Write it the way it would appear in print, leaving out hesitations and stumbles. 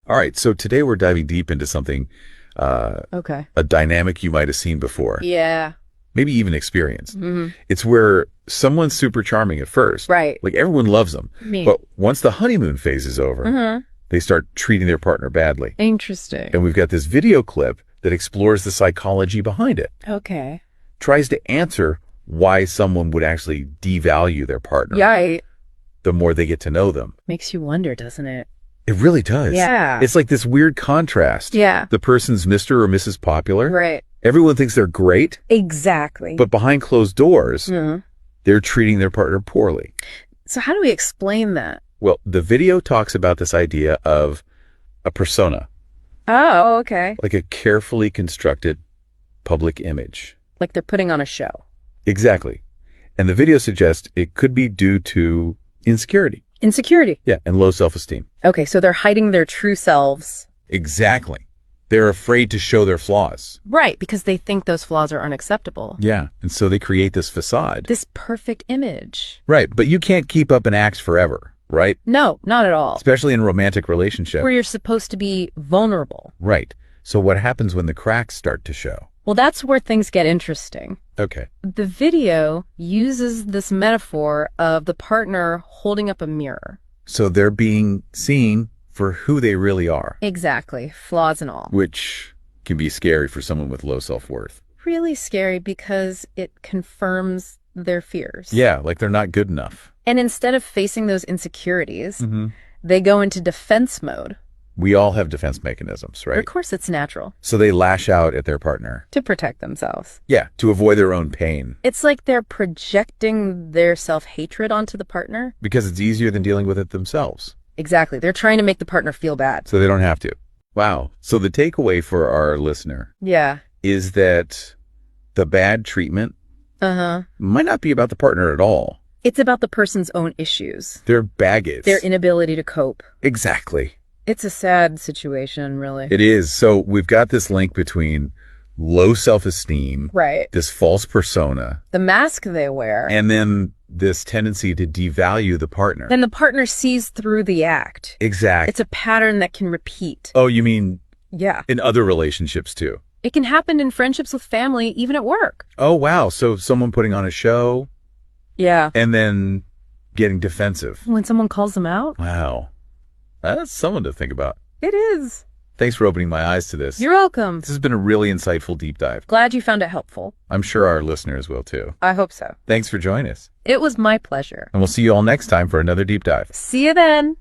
All right, so today we're diving deep into something, a dynamic you might have seen before. Yeah. Maybe even experienced. It's where someone's super charming at first. Right. Like everyone loves them. But once the honeymoon phase is over, they start treating their partner badly. Interesting. And we've got this video clip that explores the psychology behind it. Okay. Tries to answer why someone would actually devalue their partner. Yeah. The more they get to know them. Makes you wonder, doesn't it? It really does. Yeah. It's like this weird contrast. Yeah. The person's Mr. or Mrs. Popular. Right. Everyone thinks they're great. Exactly. But behind closed doors, they're treating their partner poorly. So how do we explain that? Well, the video talks about this idea of a persona. Oh, okay. Like a carefully constructed public image. Like they're putting on a show. Exactly. And the video suggests it could be due to insecurity. Insecurity. Yeah, and low self-esteem. Okay, so they're hiding their true selves. Exactly. They're afraid to show their flaws. Right, because they think those flaws are unacceptable. Yeah, and so they create this facade. This perfect image. Right, but you can't keep up an act forever, right? No, not at all. Especially in a romantic relationship. Where you're supposed to be vulnerable. Right. So what happens when the cracks start to show? Well, that's where things get interesting. Okay. The video uses this metaphor of the partner holding up a mirror. So they're being seen for who they really are. Exactly. Flaws and all. Which can be scary for someone with low self-worth. Really scary because it confirms their fears. Yeah, like they're not good enough. And instead of facing those insecurities, they go into defense mode. We all have defense mechanisms, right? Of course, it's natural. So they lash out at their partner. To protect themselves. Yeah, to avoid their own pain. It's like they're projecting their self-hatred onto the partner. Because it's easier than dealing with it themselves. Exactly. They're trying to make the partner feel bad. So they don't have to. Wow. So the takeaway for our listener is that the bad treatment might not be about the partner at all. It's about the person's own issues. Their baggage. Their inability to cope. Exactly. It's a sad situation, really. It is. So we've got this link between low self-esteem, right? This false persona, the mask they wear, and then this tendency to devalue the partner. Then the partner sees through the act. Exactly. It's a pattern that can repeat. Oh, you mean in other relationships too? It can happen in friendships with family, even at work. Oh, wow. So someone putting on a show. Yeah. And then getting defensive. When someone calls them out. Wow. That's someone to think about. It is. Thanks for opening my eyes to this. You're welcome. This has been a really insightful deep dive. Glad you found it helpful. I'm sure our listeners will too. I hope so. Thanks for joining us. It was my pleasure. And we'll see you all next time for another deep dive. See you then.